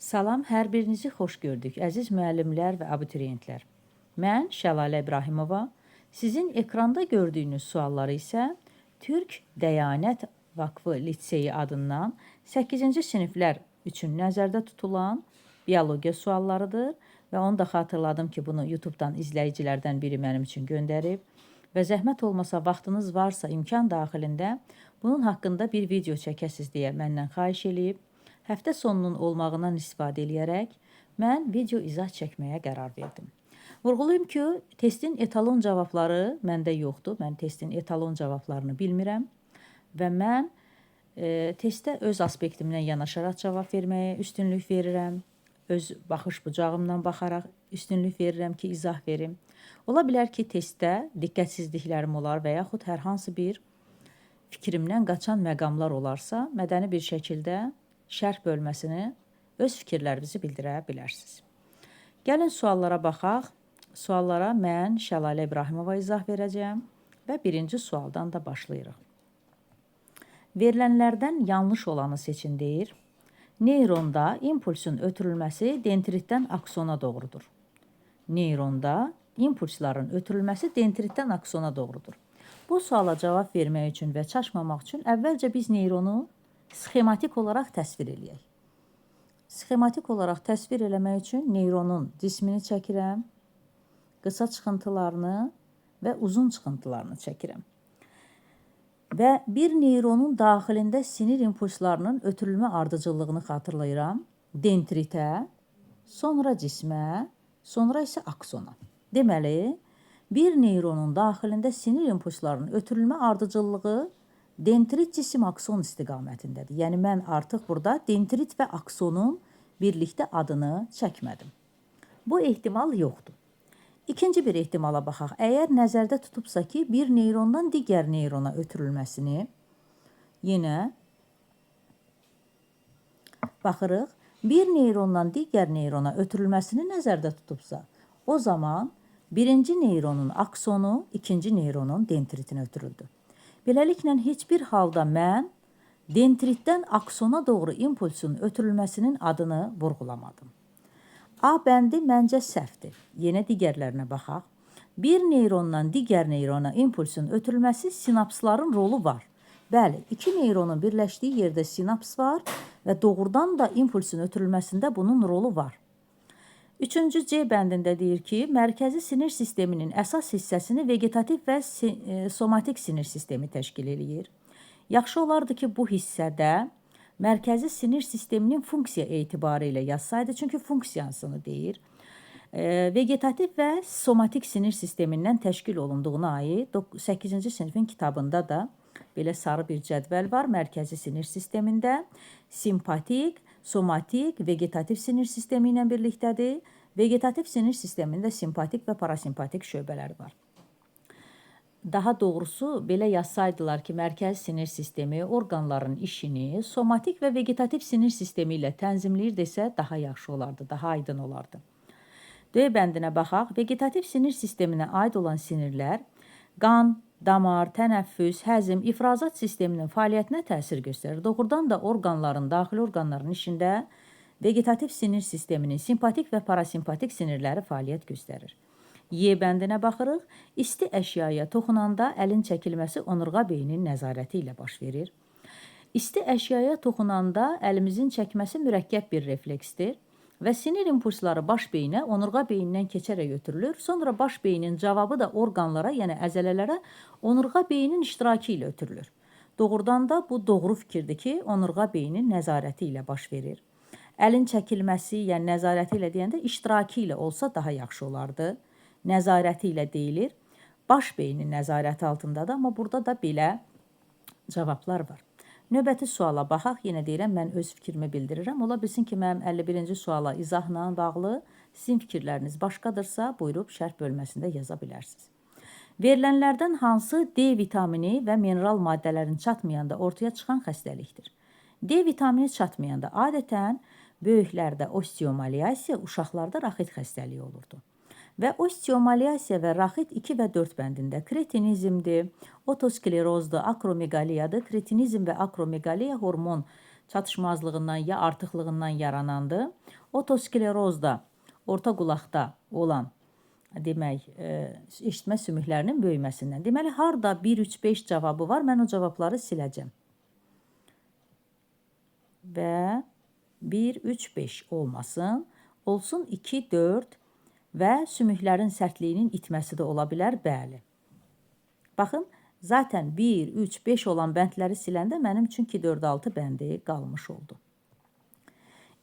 Salam, hər birinizi xoş gördük, əziz müəllimlər və abituriyentlər. Mən Şəlalə İbrahimova, sizin ekranda gördüyünüz sualları isə Türk Dəyanət Vakfı Litseyi adından 8-ci siniflər üçün nəzərdə tutulan biologiya suallarıdır və onu da xatırladım ki, bunu YouTube-dan izləyicilərdən biri mənim üçün göndərib və zəhmət olmasa vaxtınız varsa imkan daxilində bunun haqqında bir video çəkəsiz deyə məndən xahiş eləyib. Həftə sonunun olmağından istifadə edərək mən video izah çəkməyə qərar verdim. Vurğulayım ki, testin etalon cavabları məndə yoxdur. Mən testin etalon cavablarını bilmirəm və mən testə öz aspektimdən yanaşaraq cavab verməyə üstünlük verirəm. Öz baxış bucağımdan baxaraq üstünlük verirəm ki, izah verim. Ola bilər ki, testdə diqqətsizliklərim olar və yaxud hər hansı bir fikrimdən qaçan məqamlar olarsa, mədəni bir şəkildə şərh bölməsini öz fikirlərinizi bildirə bilərsiniz. Gəlin suallara baxaq. Suallara mən Şəlalə İbrahimova izah verəcəm və birinci sualdan da başlayırıq. Verilənlərdən yanlış olanı seçin deyir. Neyronda impulsun ötürülməsi dendritdən aksona doğrudur. Neyronda impulsların ötürülməsi dendritdən aksona doğrudur. Bu suala cavab vermək üçün və çaşmamaq üçün əvvəlcə biz neyronu sxematik olaraq təsvir eləyək. Sxematik olaraq təsvir eləmək üçün neyronun cismini çəkirəm, qısa çıxıntılarını və uzun çıxıntılarını çəkirəm. Və bir neyronun daxilində sinir impulslarının ötürülmə ardıcıllığını xatırlayıram. Dendritə, sonra cismə, sonra isə aksona. Deməli, bir neyronun daxilində sinir impulslarının ötürülmə ardıcıllığı dendrit cisim akson istiqamətindədir. Yəni, mən artıq burada dendrit və aksonun birlikdə adını çəkmədim. Bu ehtimal yoxdur. İkinci bir ehtimala baxaq. Əgər nəzərdə tutubsa ki, bir neyrondan digər neyrona ötürülməsini, yenə baxırıq, bir neyrondan digər neyrona ötürülməsini nəzərdə tutubsa, o zaman birinci neyronun aksonu ikinci neyronun dendritinə ötürüldü. Beləliklə, heç bir halda mən dendritdən aksona doğru impulsun ötürülməsinin adını vurğulamadım. A bəndi məncə səhvdir. Yenə digərlərinə baxaq. Bir neyrondan digər neyrona impulsun ötürülməsi sinapsların rolu var. Bəli, iki neyronun birləşdiyi yerdə sinaps var və doğrudan da impulsun ötürülməsində bunun rolu var. Üçüncü C bəndində deyir ki, mərkəzi sinir sisteminin əsas hissəsini vegetativ və somatik sinir sistemi təşkil edir. Yaxşı olardı ki, bu hissədə mərkəzi sinir sisteminin funksiya etibarı ilə yazsaydı, çünki funksiyasını deyir. Vegetativ və somatik sinir sistemindən təşkil olunduğuna aid 8-ci sinifin kitabında da belə sarı bir cədvəl var. Mərkəzi sinir sistemində simpatik, somatik, vegetativ sinir sistemi ilə birlikdədir. Vegetativ sinir sistemində simpatik və parasimpatik şöbələr var. Daha doğrusu, belə yazsaydılar ki, mərkəzi sinir sistemi orqanların işini somatik və vegetativ sinir sistemi ilə tənzimləyir desə, daha yaxşı olardı, daha aydın olardı. D bəndinə baxaq. Vegetativ sinir sisteminə aid olan sinirlər qan, damar, tənəffüs, həzm, ifrazat sisteminin fəaliyyətinə təsir göstərir. Doğrudan da orqanların, daxili orqanların işində vegetativ sinir sisteminin simpatik və parasimpatik sinirləri fəaliyyət göstərir. Y bəndinə baxırıq. İsti əşyaya toxunanda əlin çəkilməsi onurğa beyinin nəzarəti ilə baş verir. İsti əşyaya toxunanda əlimizin çəkməsi mürəkkəb bir refleksdir və sinir impulsları baş beyinə onurğa beyindən keçərək ötürülür. Sonra baş beyinin cavabı da orqanlara, yəni əzələlərə onurğa beyinin iştirakı ilə ötürülür. Doğrudan da bu doğru fikirdir ki, onurğa beyinin nəzarəti ilə baş verir. Əlin çəkilməsi, yəni nəzarəti ilə deyəndə iştirakı ilə olsa daha yaxşı olardı. Nəzarəti ilə deyilir. Baş beynin nəzarəti altındadır, amma burada da belə cavablar var. Növbəti suala baxaq. Yenə deyirəm, mən öz fikrimi bildirirəm. Ola bilsin ki, mənim 51-ci suala izahla bağlı sizin fikirləriniz başqadırsa, buyurub şərh bölməsində yaza bilərsiniz. Verilənlərdən hansı D vitamini və mineral maddələrin çatmayanda ortaya çıxan xəstəlikdir? D vitamini çatmayanda adətən böyüklərdə osteomaliasiya, uşaqlarda raxit xəstəliyi olurdu. Və osteomaliasiya və raxit 2 və 4 bəndində kretinizmdir, otosklerozdur, akromegaliyadır. Kretinizm və akromegaliya hormon çatışmazlığından ya artıqlığından yaranandır. Otoskleroz da orta qulaqda olan demək, eşitmə sümüklərinin böyüməsindən. Deməli, harda 1, 3, 5 cavabı var, mən o cavabları siləcəm. Və 1, 3, 5 olmasın. Olsun 2, 4 və sümüklərin sərtliyinin itməsi də ola bilər, bəli. Baxın, zaten 1, 3, 5 olan bəndləri siləndə mənim üçün 2, 4, 6 bəndi qalmış oldu.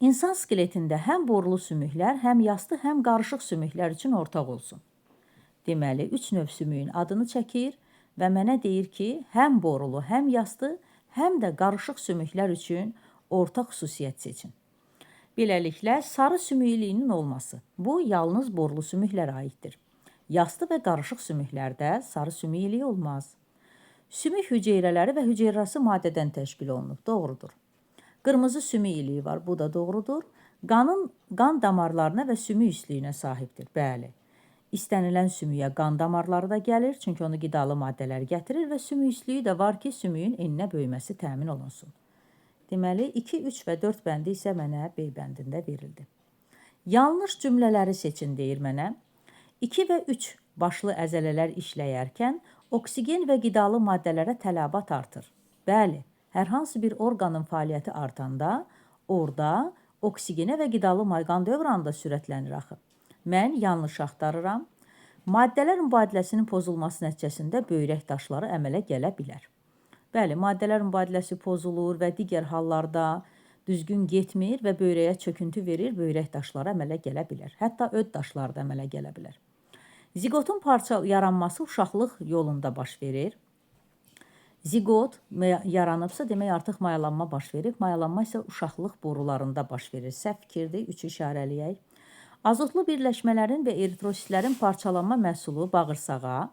İnsan skeletində həm borulu sümüklər, həm yastı, həm qarışıq sümüklər üçün ortaq olsun. Deməli, 3 növ sümüyün adını çəkir və mənə deyir ki, həm borulu, həm yastı, həm də qarışıq sümüklər üçün ortaq xüsusiyyət seçin. Beləliklə, sarı sümüklüyünün olması. Bu, yalnız borulu sümüklərə aiddir. Yastı və qarışıq sümüklərdə sarı sümüklüyü olmaz. Sümük hüceyrələri və hüceyrəsi maddədən təşkil olunub, doğrudur. Qırmızı sümük iliyi var, bu da doğrudur. Qan damarlarına və sümük üslüyünə sahibdir, bəli. İstənilən sümüyə qan damarları da gəlir, çünki onu qidalı maddələr gətirir və sümük üslüyü də var ki, sümüyün eninə böyüməsi təmin olunsun. Deməli, 2, 3 və 4 bəndi isə mənə B bəndində verildi. Yanlış cümlələri seçin deyir mənə. 2 və 3 başlı əzələlər işləyərkən oksigen və qidalı maddələrə tələbat artır. Bəli. Hər hansı bir orqanın fəaliyyəti artanda, orada oksigenə və qidalı qan dövranı da sürətlənir axı. Mən yanlış axtarıram. Maddələr mübadiləsinin pozulması nəticəsində böyrək daşları əmələ gələ bilər. Bəli, maddələr mübadiləsi pozulur və digər hallarda düzgün getmir və böyrəyə çöküntü verir, böyrək daşları əmələ gələ bilər. Hətta öd daşları da əmələ gələ bilər. Ziqotun yaranması uşaqlıq yolunda baş verir. Ziqot yaranıbsa, demək artıq mayalanma baş verib. Mayalanma isə uşaqlıq borularında baş verir. Səhv fikirdir, 3 işarələyək. Azotlu birləşmələrin və eritrositlərin parçalanma məhsulu bağırsağa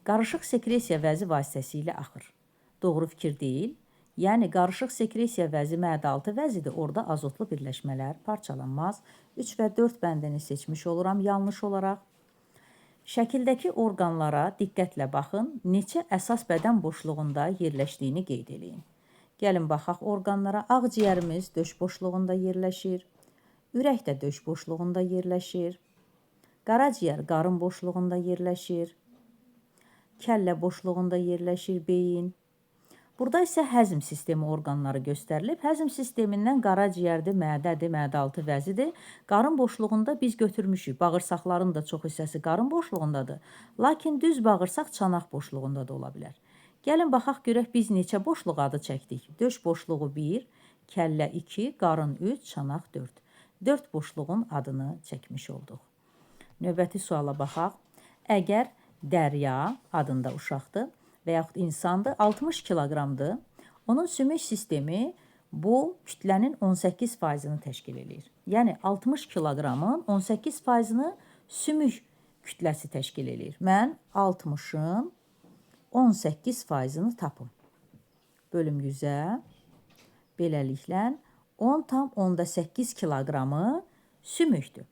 qarışıq sekresiya vəzi vasitəsilə axır. Doğru fikir deyil. Yəni, qarışıq sekresiya vəzi mədə-altı vəzidir. Orada azotlu birləşmələr parçalanmaz. 3 və 4 bəndini seçmiş oluram yanlış olaraq. Şəkildəki orqanlara diqqətlə baxın, neçə əsas bədən boşluğunda yerləşdiyini qeyd edin. Gəlin baxaq orqanlara. Ağciyərimiz döş boşluğunda yerləşir. Ürək də döş boşluğunda yerləşir. Qaraciyər qarın boşluğunda yerləşir. Kəllə boşluğunda yerləşir beyin. Burada isə həzm sistemi orqanları göstərilib. Həzm sistemindən qaraciyərdir, mədədir, mədə-altı vəzidir. Qarın boşluğunda biz götürmüşük. Bağırsaqların da çox hissəsi qarın boşluğundadır. Lakin düz bağırsaq çanaq boşluğunda da ola bilər. Gəlin baxaq görək biz neçə boşluq adı çəkdik. Döş boşluğu 1, kəllə 2, qarın 3, çanaq 4. 4 boşluğun adını çəkmiş olduq. Növbəti suala baxaq. Əgər Dərya adında uşaqdır və yaxud insandır, 60 kiloqramdır. Onun sümük sistemi bu kütlənin 18%-ni təşkil edir. Yəni, 60 kiloqramın 18%-ni sümük kütləsi təşkil edir. Mən 60-ın 18%-ni tapım. Bölüm 100-ə. Beləliklə, 10,8 kiloqramı sümükdür.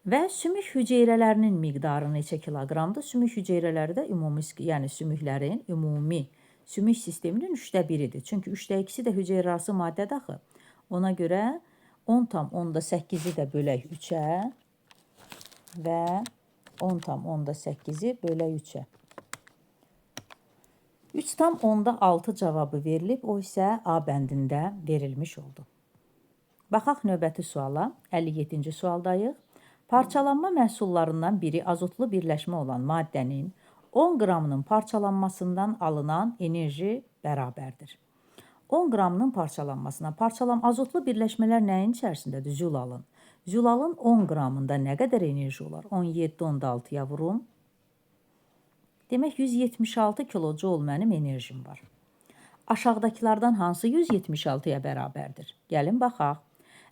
Və sümük hüceyrələrinin miqdarı neçə kiloqramdır? Sümük hüceyrələri də ümumi, yəni sümüklərin ümumi sümük sisteminin 1/3-idir. Çünki 2/3-i də hüceyrəsi maddədir axı. Ona görə 10,8-i də bölək 3-ə və 10,8-i bölək 3-ə. 3,6 cavabı verilib, o isə A bəndində verilmiş oldu. Baxaq növbəti suala, 57-ci sualdayıq. Parçalanma məhsullarından biri azotlu birləşmə olan maddənin 10 qramının parçalanmasından alınan enerji bərabərdir. 10 qramının parçalanmasına, azotlu birləşmələr nəyin içərisindədir? Zülalın. Zülalın 10 qramında nə qədər enerji olar? 17, 16-ya vurum. Demək, 176 kilojoule mənim enerjim var. Aşağıdakılardan hansı 176-ya bərabərdir? Gəlin baxaq.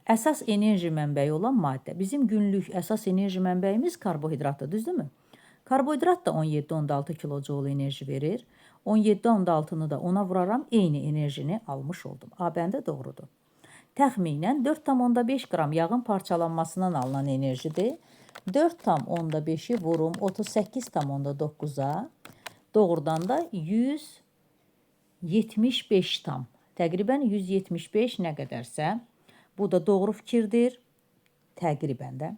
Əsas enerji mənbəyi olan maddə. Bizim günlük əsas enerji mənbəyimiz karbohidratdır, düzdürmü? Karbohidrat da 17-16 kilojoule enerji verir. 17-16-nı da ona vuraram, eyni enerjini almış oldum. A bəndə doğrudur. Təxminən 4,5 qram yağın parçalanmasından alınan enerjidir. 4,5-i vurum 38,9-a. Doğrudan da 175 tam Təqribən 175 nə qədərsə, bu da doğru fikirdir. Təqribən də.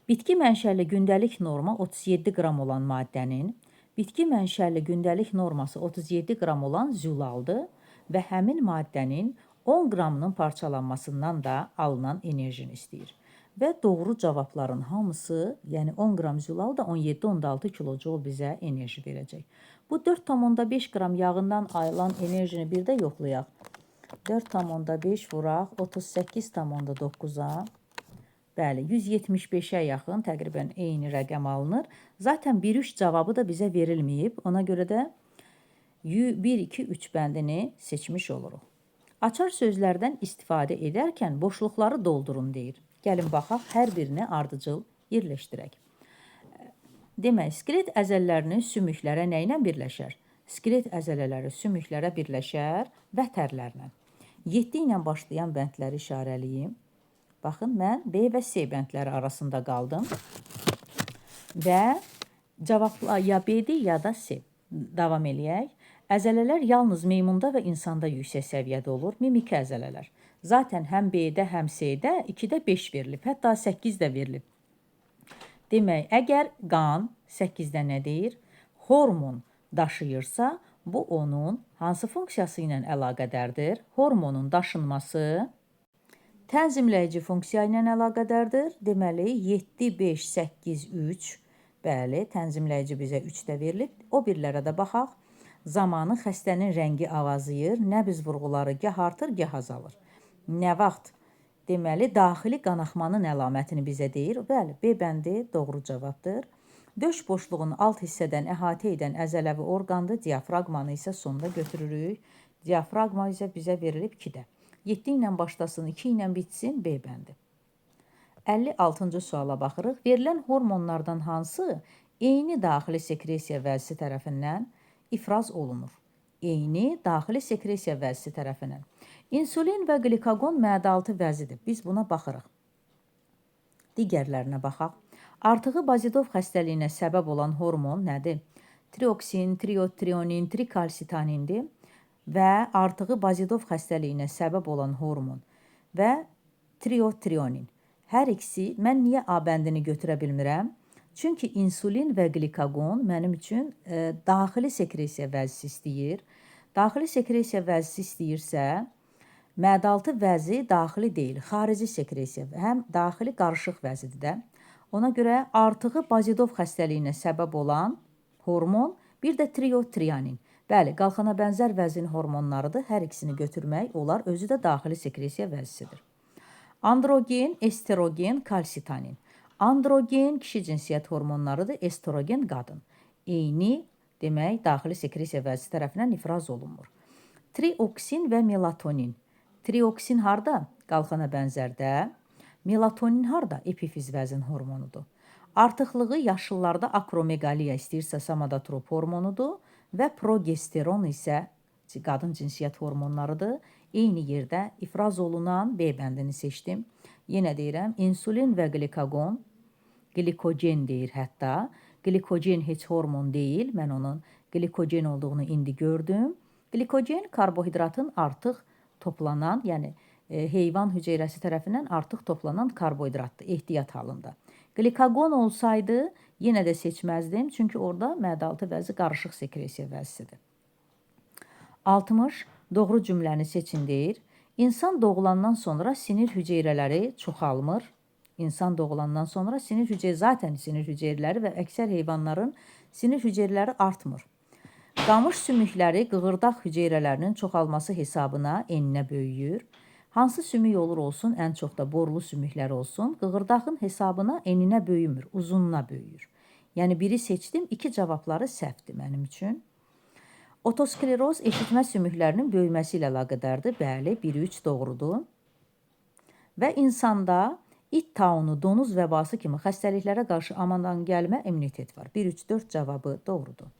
Bitki mənşəli gündəlik norma 37 qram olan maddənin bitki mənşəli gündəlik norması 37 qram olan zülaldır və həmin maddənin 10 qramının parçalanmasından da alınan enerjini istəyir. Və doğru cavabların hamısı, yəni 10 qram zülal da 17-16 kilojoule bizə enerji verəcək. Bu 4,5 qram yağından ayrılan enerjini bir də yoxlayaq. 4,5 vuraq 38,9-a. Bəli, 175-ə yaxın təqribən eyni rəqəm alınır. Zaten 1-3 cavabı da bizə verilməyib. Ona görə də 1, 2, 3 bəndini seçmiş oluruq. Açar sözlərdən istifadə edərkən boşluqları doldurun deyir. Gəlin baxaq, hər birini ardıcıl yerləşdirək. Demək, skelet əzələlərinin sümüklərə nə ilə birləşər? Skelet əzələləri sümüklərə birləşər vətərlərlə. 7 ilə başlayan bəndləri işarəliyim. Baxın, mən B və C bəndləri arasında qaldım. Və cavablar ya B-dir, ya da C. Davam eləyək. Əzələlər yalnız meymunda və insanda yüksək səviyyədə olur. Mimiki əzələlər. Zaten həm B-də, həm C-də 2-də 5 verilib, hətta 8 də verilib. Demək, əgər qan 8-də nə deyir? Hormon daşıyırsa, bu onun hansı funksiyası ilə əlaqədərdir? Hormonun daşınması tənzimləyici funksiya ilə əlaqədərdir. Deməli, 7, 5, 8, 3. Bəli, tənzimləyici bizə 3 də verilib. O birlərə də baxaq. Zamanı xəstənin rəngi avazıyır, nəbz vurğuları gah artır, gah azalır. Nə vaxt? Deməli, daxili qanaxmanın əlamətini bizə deyir. Bəli, B bəndi doğru cavabdır. Döş boşluğunu alt hissədən əhatə edən əzələvi orqandır. Diafraqmanı isə sonda götürürük. Diafraqma isə bizə verilib 2-də. 7 ilə başlasın, 2 ilə bitsin, B bəndi. 56-cı suala baxırıq. Verilən hormonlardan hansı eyni daxili sekresiya vəzisi tərəfindən ifraz olunur? Eyni daxili sekresiya vəzisi tərəfindən. İnsulin və qlikagon məadaltı vəzidir. Biz buna baxırıq. Digərlərinə baxaq. Artığı bazidov xəstəliyinə səbəb olan hormon nədir? Trioksin, triotrionin, trikalsitanindir və artığı bazidov xəstəliyinə səbəb olan hormon və triotrionin. Hər ikisi, mən niyə A bəndini götürə bilmirəm? Çünki insulin və qlikagon mənim üçün daxili sekresiya vəzisi istəyir. Daxili sekresiya vəzisi istəyirsə, məadaltı vəzi daxili deyil, xarici sekresiya, həm daxili qarışıq vəzidir də. Ona görə artığı bazidov xəstəliyinə səbəb olan hormon, bir də triotrionin. Bəli, qalxana bənzər vəzin hormonlarıdır. Hər ikisini götürmək olar, özü də daxili sekresiya vəzisidir. Androgen, estrogen, kalsitanin. Androgen kişi cinsiyyət hormonlarıdır, estrogen qadın. Eyni, demək, daxili sekresiya vəzisi tərəfindən ifraz olunmur. Trioksin və melatonin. Trioksin harda? Qalxana bənzərdə. Melatonin harda? Epifiz vəzin hormonudur. Artıqlığı yaşlılarda akromegaliya istəyirsə somatotrop hormonudur və progesteron isə qadın cinsiyyət hormonlarıdır. Eyni yerdə ifraz olunan B bəndini seçdim. Yenə deyirəm, insulin və qlikagon, glikogen deyir hətta. Glikogen heç hormon deyil, mən onun glikogen olduğunu indi gördüm. Glikogen karbohidratın artıq toplanan, yəni heyvan hüceyrəsi tərəfindən artıq toplanan karbohidratdır, ehtiyat halında. Glikagon olsaydı, yenə də seçməzdim, çünki orada məadaltı vəzi qarışıq sekresiya vəzisidir. 60. Doğru cümləni seçin deyir. İnsan doğulandan sonra sinir hüceyrələri çoxalmır. İnsan doğulandan sonra sinir hüceyrələri və əksər heyvanların sinir hüceyrələri artmır. Qamış sümükləri qığırdaq hüceyrələrinin çoxalması hesabına eninə böyüyür. Hansı sümük olur olsun, ən çox da borlu sümüklər olsun, qığırdağın hesabına eninə böyümür, uzununa böyüyür. Yəni biri seçdim, 2 cavabları səhvdir mənim üçün. Otoskleroz eşitmə sümüklərinin böyüməsi ilə əlaqədardır. Bəli, 1-3 doğrudur. Və insanda it taunu, donuz vəbası kimi xəstəliklərə qarşı amandan gəlmə immunitet var. 1-3-4 cavabı doğrudur.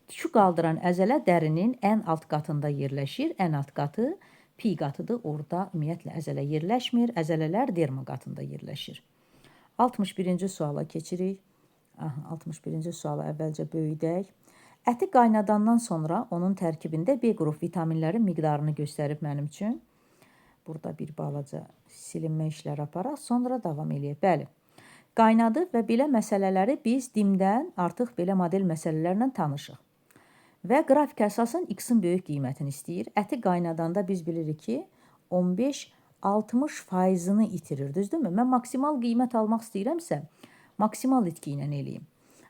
Tükü qaldıran əzələ dərinin ən alt qatında yerləşir. Ən alt qatı pi qatıdır. Orada ümumiyyətlə əzələ yerləşmir. Əzələlər derma qatında yerləşir. 61-ci suala keçirik. 61-ci suala əvvəlcə böyüdək. Əti qaynadandan sonra onun tərkibində B qrup vitaminlərin miqdarını göstərib mənim üçün. Burada bir balaca silinmə işləri aparaq, sonra davam eləyək. Bəli, qaynadı və belə məsələləri biz DİM-dən artıq belə model məsələlərlə tanışıq. Və qrafika əsasən X-in böyük qiymətini istəyir. Əti qaynadanda biz bilirik ki, 15-60%-ını itirir, düzdürmü? Mən maksimal qiymət almaq istəyirəmsə, maksimal itki ilə eləyim.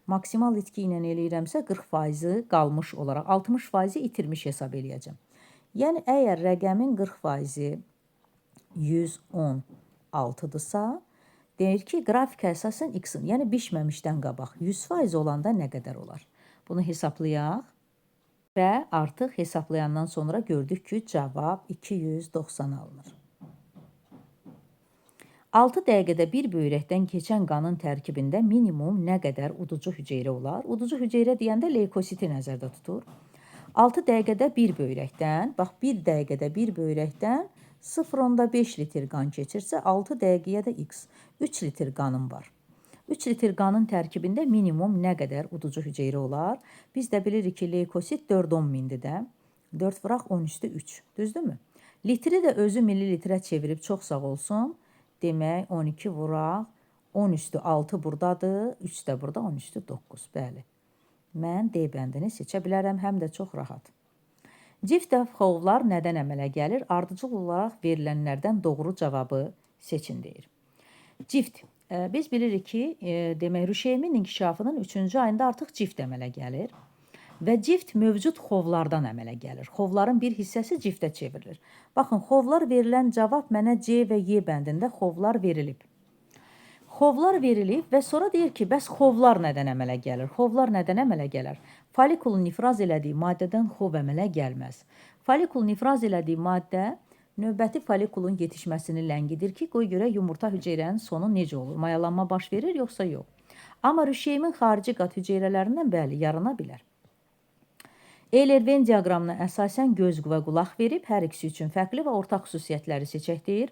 Maksimal itki ilə eləyirəmsə 40%-i qalmış olaraq 60%-i itirmiş hesab eləyəcəm. Yəni, əgər rəqəmin 40%-i 116-dırsa, deyir ki, qrafika əsasən X-in, yəni bişməmişdən qabaq 100% olanda nə qədər olar? Bunu hesablayaq və artıq hesablayandan sonra gördük ki, cavab 290 alınır. 6 dəqiqədə bir böyrəkdən keçən qanın tərkibində minimum nə qədər uducu hüceyrə olar? Uducu hüceyrə deyəndə leykositi nəzərdə tutur. 6 dəqiqədə bir böyrəkdən, bax 1 dəqiqədə bir böyrəkdən 0,5 litr qan keçirsə, 6 dəqiqəyə də X, 3 litr qanım var. 3 litr qanın tərkibində minimum nə qədər uducu hüceyrə olar? Biz də bilirik ki, leykosit 4-10 mindir də. 4 vıraq 10^3, düzdürmü? Litri də özü millilitrə çevirib çox sağ olsun. Demək, 12 vuraq, 10^6 buradadır, 3 də burada, 10^9. Bəli, mən D bəndini seçə bilərəm, həm də çox rahat. Cift xovlar nədən əmələ gəlir? Ardıcıl olaraq verilənlərdən doğru cavabı seçin deyir. Cift, biz bilirik ki, demək, rüşeyimin inkişafının 3-cü ayında artıq cift əmələ gəlir. Və cift mövcud xovlardan əmələ gəlir. Xovların bir hissəsi ciftə çevrilir. Baxın, xovlar verilən cavab mənə C və Y bəndində xovlar verilib. Xovlar verilib və sonra deyir ki, bəs xovlar nədən əmələ gəlir? Xovlar nədən əmələ gəlir? Folikulun ifraz elədiyi maddədən xov əmələ gəlməz. Folikulun ifraz elədiyi maddə növbəti folikulun yetişməsini ləngidir ki, qoy görə yumurta hüceyrənin sonu necə olur? Mayalanma baş verir, yoxsa yox? Amma rüşeyimin xarici qat hüceyrələrindən bəli, yarana bilər. Eyler-Venn diaqramına əsasən göz və qulaq verib, hər ikisi üçün fərqli və ortaq xüsusiyyətləri seçək deyir.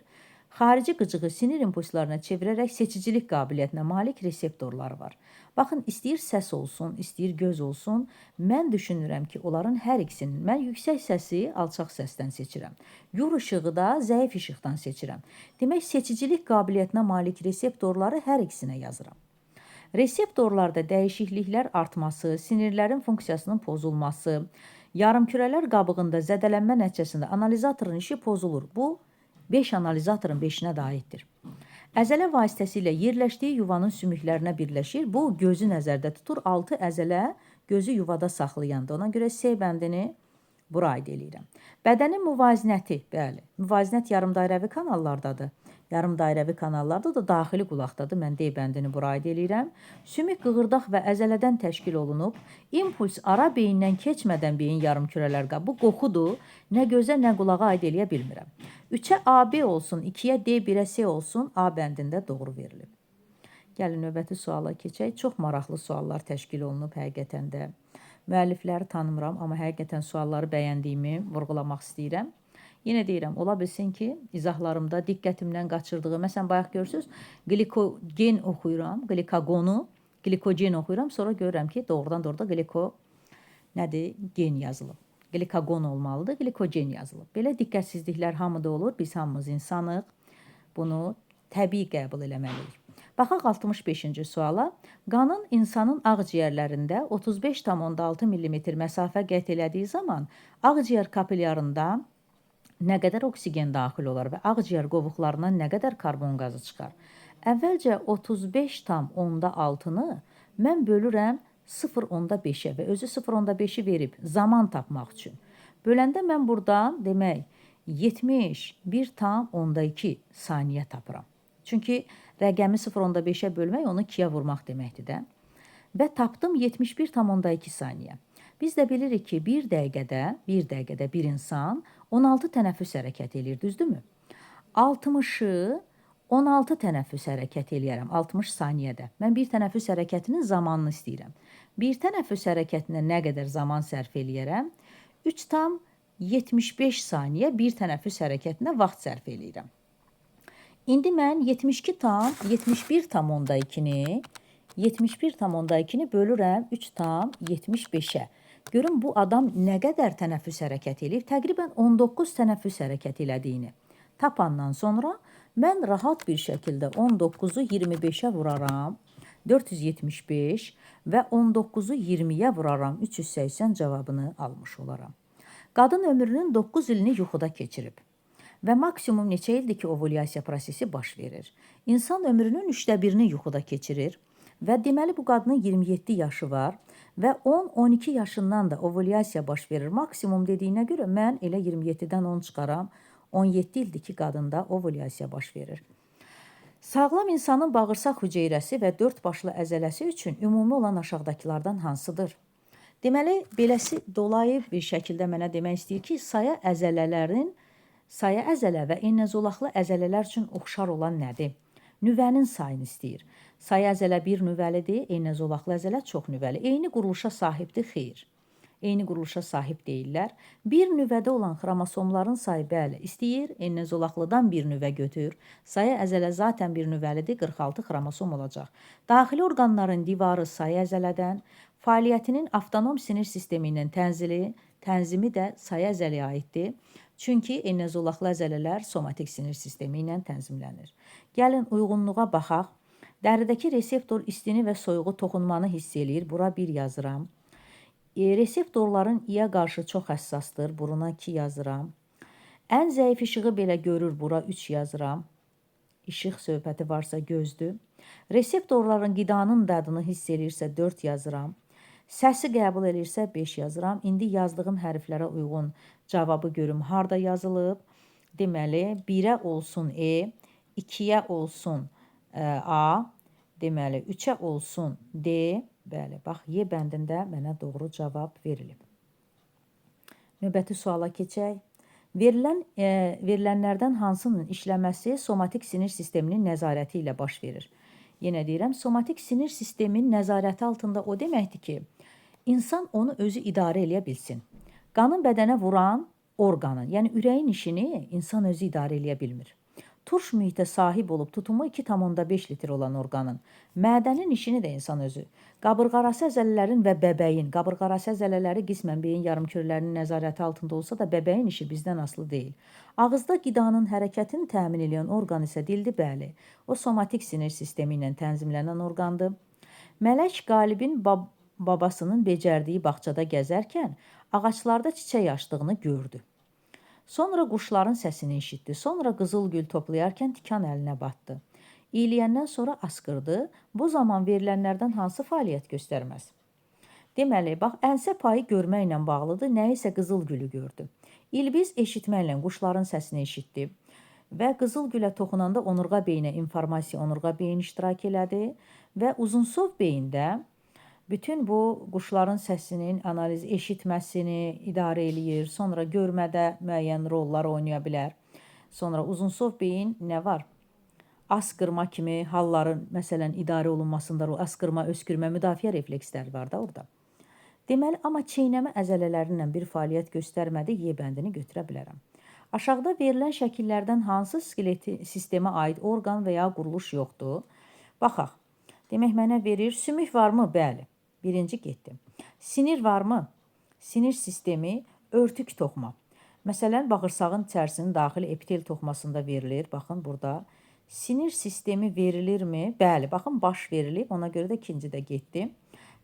Xarici qıcığı sinir impulslarına çevirərək seçicilik qabiliyyətinə malik reseptorları var. Baxın, istəyir səs olsun, istəyir göz olsun. Mən düşünürəm ki, onların hər ikisinin, mən yüksək səsi alçaq səsdən seçirəm. Gur işığı da zəif işıqdan seçirəm. Demək, seçicilik qabiliyyətinə malik reseptorları hər ikisinə yazıram. Reseptorlarda dəyişikliklər artması, sinirlərin funksiyasının pozulması, yarımkürələr qabığında zədələnmə nəticəsində analizatorun işi pozulur. Bu, 5 analizatorun 5-nə də aiddir. Əzələ vasitəsilə yerləşdiyi yuvanın sümüklərinə birləşir. Bu, gözü nəzərdə tutur. 6 əzələ gözü yuvada saxlayandı. Ona görə C bəndini bura aid eləyirəm. Bədənin müvazinəti, bəli, müvazinət yarımdairəvi kanallardadır. Yarımdairəvi kanallarda da daxili qulaqdadır. Mən D bəndini bura aid eləyirəm. Sümük qığırdaq və əzələdən təşkil olunub. İmpuls ara beyindən keçmədən beyin yarımkürələr qab. Bu qoxudur. Nə gözə, nə qulağa aid eləyə bilmirəm. 3-ə AB olsun, 2-yə D, 1-ə C olsun. A bəndində doğru verilib. Gəlin, növbəti suala keçək. Çox maraqlı suallar təşkil olunub həqiqətən də. Müəllifləri tanımıram, amma həqiqətən sualları bəyəndiyimi vurğulamaq istəyirəm. Yenə deyirəm, ola bilsin ki, izahlarımda diqqətimdən qaçırdığı, məsələn, bayaq görürsünüz, glikogen oxuyuram, glikogen oxuyuram, sonra görürəm ki, doğrudan gen yazılıb. Glikagon olmalıdır, glikogen yazılıb. Belə diqqətsizliklər hamıda olur, biz hamımız insanıq, bunu təbii qəbul eləməliyik. Baxaq 65-ci suala. Qanın insanın ağciyərlərində 35,6 mm məsafə qət elədiyi zaman ağciyər kapilyarında nə qədər oksigen daxil olar və ağciyər qovuqlarından nə qədər karbon qazı çıxar? Əvvəlcə 35,6-nı mən bölürəm 0,5-ə və özü 0,5-i verib zaman tapmaq üçün. Böləndə mən buradan demək 71,2 saniyə tapıram. Çünki rəqəmi 0,5-ə bölmək onu 2-yə vurmaq deməkdir də. Və tapdım 71,2 saniyə. Biz də bilirik ki, bir dəqiqədə bir insan 16 tənəffüs hərəkət edir, düzdürmü? 60-ı 16 tənəffüs hərəkət eləyərəm, 60 saniyədə. Mən bir tənəffüs hərəkətinin zamanını istəyirəm. Bir tənəffüs hərəkətinə nə qədər zaman sərf eləyərəm? 3,75 saniyə bir tənəffüs hərəkətinə vaxt sərf eləyirəm. İndi mən 71,2-ni bölürəm 3,75-ə. Görün bu adam nə qədər tənəffüs hərəkət eləyir? Təqribən 19 tənəffüs hərəkət elədiyini tapandan sonra mən rahat bir şəkildə 19-u 25-ə vuraram, 475 və 19-u 20-yə vuraram, 380 cavabını almış olaram. Qadın ömrünün 9 ilini yuxuda keçirib və maksimum neçə ildir ki, ovulyasiya prosesi baş verir. İnsan ömrünün 1/3-ni yuxuda keçirir və deməli bu qadının 27 yaşı var və 10-12 yaşından da ovulyasiya baş verir. Maksimum dediyinə görə mən elə 27-dən 10 çıxaram, 17 ildir ki, qadında ovulyasiya baş verir. Sağlam insanın bağırsaq hüceyrəsi və 4 başlı əzələsi üçün ümumi olan aşağıdakılardan hansıdır? Deməli, beləsi dolayı bir şəkildə mənə demək istəyir ki, saya əzələ və enəzolaqlı əzələlər üçün oxşar olan nədir? Nüvənin sayını istəyir. Saya əzələ 1 nüvəlidir, enəzolaqlı əzələ çox nüvəli. Eyni quruluşa sahibdir, xeyr. Eyni quruluşa sahib deyirlər. Bir nüvədə olan xromosomların sayı bəli istəyir, enəzolaqlıdan bir nüvə götür. Saya əzələ zaten bir nüvəlidir, 46 xromosom olacaq. Daxili orqanların divarı saya əzələdən, fəaliyyətinin avtonom sinir sistemi ilə tənzimi də saya əzələyə aiddir. Çünki enəzolaqlı əzələlər somatik sinir sistemi ilə tənzimlənir. Gəlin uyğunluğa baxaq. Dəridəki reseptor istini və soyuğu toxunmanı hiss eləyir. Bura 1 yazıram. Reseptorların İyə qarşı çox həssasdır. Buruna 2 yazıram. Ən zəif işığı belə görür. Bura 3 yazıram. İşıq söhbəti varsa gözdür. Reseptorların qidanın dadını hiss eləyirsə 4 yazıram. Səsi qəbul elirsə 5 yazıram. İndi yazdığım hərflərə uyğun cavabı görüm harda yazılıb. Deməli 1-ə olsun E, 2-yə olsun A, deməli 3-ə olsun D. Bəli, bax, Y bəndində mənə doğru cavab verilib. Növbəti suala keçək. Verilənlərdən hansının işləməsi somatik sinir sisteminin nəzarəti ilə baş verir? Yenə deyirəm, somatik sinir sistemin nəzarəti altında o deməkdir ki, insan onu özü idarə eləyə bilsin. Qanın bədənə vuran orqanın, yəni ürəyin işini insan özü idarə eləyə bilmir. Turş mühitə sahib olub tutumu 2,5 litr olan orqanın, mədənin işini də insan özü. Qabırğarası əzələlərin və bəbəyin, qabırğarası əzələləri qismən beyin yarımkürlərinin nəzarəti altında olsa da bəbəyin işi bizdən asılı deyil. Ağızda qidanın hərəkətini təmin edən orqan isə dildir, bəli. O somatik sinir sistemi ilə tənzimlənən orqandır. Mələk Qalibin babasının becərdiyi bağçada gəzərkən ağaclarda çiçək açdığını gördü. Sonra quşların səsini eşitdi. Sonra qızıl gül toplayarkən tikan əlinə batdı. İyləyəndən sonra asqırdı. Bu zaman verilənlərdən hansı fəaliyyət göstərməz? Deməli, bax, ənsə payı görməklə bağlıdır. Nəyisə qızıl gülü gördü. İlbiz eşitməklə quşların səsini eşitdi. Və qızıl gülə toxunanda onurğa beyinə informasiya onurğa beyin iştirak elədi. Və uzunsov beyində bütün bu quşların səsinin analiz eşitməsini idarə eləyir. Sonra görmədə müəyyən rollar oynaya bilər. Sonra uzunsov beyin nə var? Asqırma kimi halların, məsələn, idarə olunmasında asqırma, öskürmə, müdafiə refleksləri var da orada. Deməli, amma çeynəmə əzələlərindən bir fəaliyyət göstərmədi, Y bəndini götürə bilərəm. Aşağıda verilən şəkillərdən hansı skeleti sistemə aid orqan və ya quruluş yoxdur? Baxaq. Demək, mənə verir, sümük varmı? Bəli. Birinci getdim. Sinir varmı? Sinir sistemi, örtük toxuma. Məsələn, bağırsağın içərisinin daxili epitel toxumasında verilir. Baxın, burada. Sinir sistemi verilirmi? Bəli, baxın, baş verilib. Ona görə də ikincidə getdim.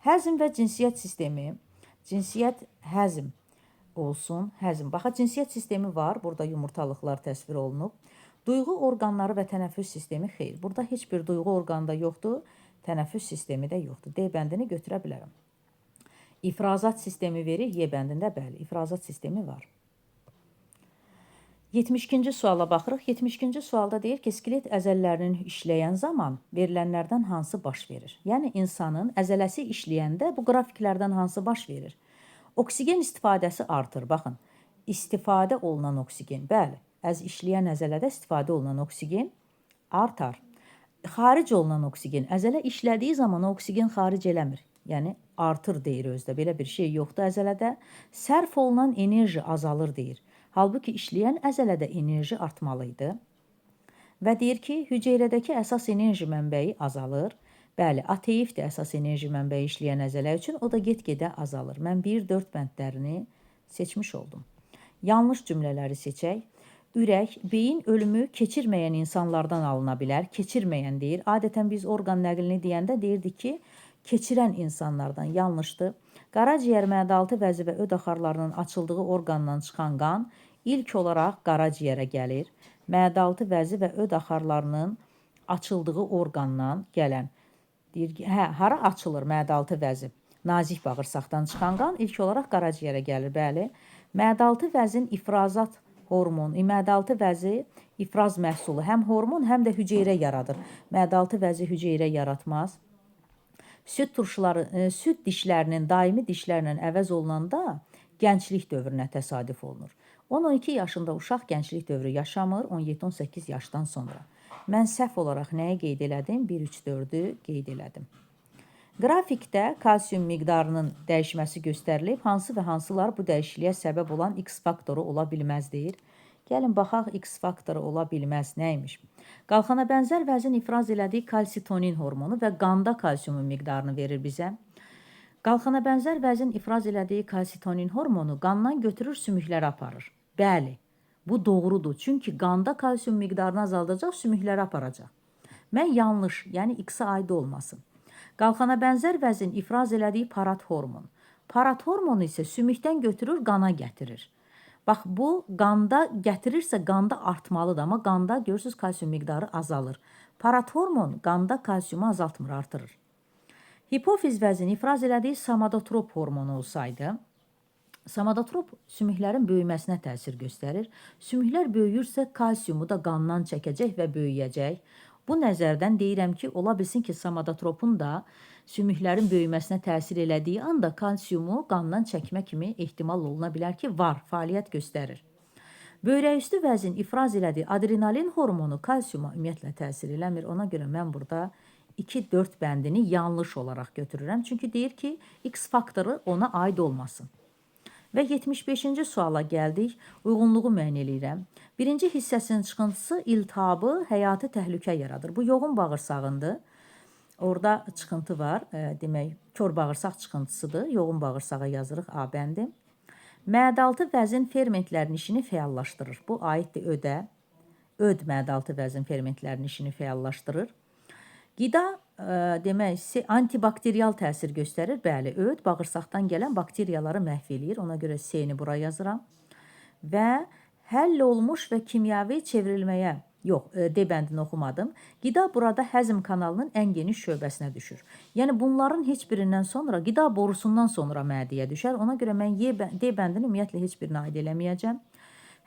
Həzm və cinsiyyət sistemi. Cinsiyyət həzm olsun. Həzm. Baxa, cinsiyyət sistemi var. Burada yumurtalıqlar təsvir olunub. Duyğu orqanları və tənəffüs sistemi xeyr. Burada heç bir duyğu orqanı da yoxdur. Tənəffüs sistemi də yoxdur. D bəndini götürə bilərəm. İfrazat sistemi verir. Y bəndində bəli, ifrazat sistemi var. 72-ci suala baxırıq. 72-ci sualda deyir ki, skelet əzələlərinin işləyən zaman verilənlərdən hansı baş verir? Yəni, insanın əzələsi işləyəndə bu qrafiklərdən hansı baş verir? Oksigen istifadəsi artır. Baxın, istifadə olunan oksigen. Bəli, işləyən əzələdə istifadə olunan oksigen artar. Xaric olunan oksigen, əzələ işlədiyi zaman oksigen xaric eləmir. Yəni, artır deyir özdə. Belə bir şey yoxdur əzələdə. Sərf olunan enerji azalır deyir. Halbuki işləyən əzələdə enerji artmalıydı. Və deyir ki, hüceyrədəki əsas enerji mənbəyi azalır. Bəli, ATF-dir əsas enerji mənbəyi işləyən əzələ üçün, o da get-gedə azalır. Mən 1-4 bəndlərini seçmiş oldum. Yanlış cümlələri seçək. Ürək, beyin ölümü keçirməyən insanlardan alına bilər. Keçirməyən deyir. Adətən biz orqan nəqlini deyəndə deyirdik ki, keçirən insanlardan. Yanlışdır. Qaraciyər məədaltı vəzi və öd axarlarının açıldığı orqandan çıxan qan ilk olaraq qaraciyərə gəlir. Məədaltı vəzi və öd axarlarının açıldığı orqandan gələn. Deyir ki, hara açılır məədaltı vəzi? Nazik bağırsaqdan çıxan qan ilk olaraq qaraciyərə gəlir. Bəli. Məədaltı vəzin ifrazat hormon, məədaltı vəzi ifraz məhsulu həm hormon, həm də hüceyrə yaradır. Məədaltı vəzi hüceyrə yaratmaz. Süd dişlərinin daimi dişlərlə əvəz olunanda gənclik dövrünə təsadüf olunur. 10-12 yaşında uşaq gənclik dövrü yaşamır, 17-18 yaşdan sonra. Mən səhv olaraq nəyi qeyd elədim? 1-3-4-ü qeyd elədim. Qrafikdə kalsium miqdarının dəyişməsi göstərilib. Hansı və hansılar bu dəyişikliyə səbəb olan X faktoru ola bilməz deyir. Gəlin baxaq, X faktoru ola bilməz nəymiş? Qalxana bənzər vəzin ifraz elədiyi kalsitonin hormonu və qanda kalsiumun miqdarını verir bizə. Qalxana bənzər vəzin ifraz elədiyi kalsitonin hormonu qandan götürür, sümüklərə aparır. Bəli, bu doğrudur. Çünki qanda kalsium miqdarını azaldacaq, sümüklərə aparacaq. Mən yanlış, yəni X-ə aid olmasın. Qalxana bənzər vəzin ifraz elədiyi parat hormon. Parat hormonu isə sümükdən götürür, qana gətirir. Bax, bu qanda gətirirsə, qanda artmalıdır, amma qanda görürsünüz kalsium miqdarı azalır. Parat hormon qanda kalsiumu azaltmır, artırır. Hipofiz vəzin ifraz elədiyi somatotrop hormonu olsaydı, somatotrop sümüklərin böyüməsinə təsir göstərir. Sümüklər böyüyürsə, kalsiumu da qandan çəkəcək və böyüyəcək. Bu nəzərdən deyirəm ki, ola bilsin ki, somatotropun da sümüklərin böyüməsinə təsir elədiyi anda kalsiumu qandan çəkmə kimi ehtimal oluna bilər ki, var, fəaliyyət göstərir. Böyrəküstü vəzin ifraz elədiyi adrenalin hormonu kalsiuma ümumiyyətlə təsir eləmir. Ona görə mən burada 2-4 bəndini yanlış olaraq götürürəm. Çünki deyir ki, X faktoru ona aid olmasın. Və 75-ci suala gəldik. Uyğunluğu müəyyən eləyirəm. Birinci hissəsinin çıxıntısı iltihabı həyati təhlükə yaradır. Bu yoğun bağırsağındır. Orada çıxıntı var. Demək, kör bağırsaq çıxıntısıdır. Yoğun bağırsağa yazırıq A bəndi. Məədaltı vəzin fermentlərin işini fəallaşdırır. Bu aiddir ödə. Öd məədaltı vəzin fermentlərin işini fəallaşdırır. Qida demək, antibakteriyal təsir göstərir. Bəli, öd bağırsaqdan gələn bakteriyaları məhv eləyir. Ona görə C-ni bura yazıram. Və həll olmuş və kimyəvi çevrilməyə, D bəndini oxumadım. Qida burada həzm kanalının ən geniş şöbəsinə düşür. Yəni, bunların heç birindən sonra, qida borusundan sonra mədiyə düşər. Ona görə mən D bəndini ümumiyyətlə heç birini aid eləməyəcəm.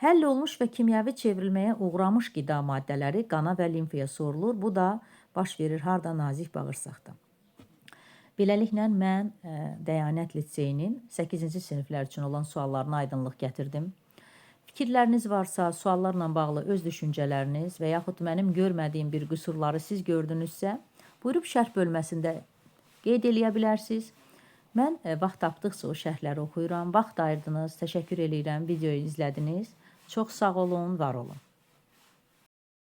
Həll olmuş və kimyəvi çevrilməyə uğramış qida maddələri qana və limfaya sorulur. Bu da baş verir harda? Nazik bağırsaqda. Beləliklə, mən Dəyanət liseyinin 8-ci siniflər üçün olan suallarına aydınlıq gətirdim. Fikirləriniz varsa, suallarla bağlı öz düşüncələriniz və yaxud mənim görmədiyim bir qüsurları siz gördünüzsə, buyurub şərh bölməsində qeyd eləyə bilərsiniz. Mən vaxt tapdıqca o şərhləri oxuyuram. Vaxt ayırdınız, təşəkkür edirəm, videoyu izlədiniz. Çox sağ olun, var olun.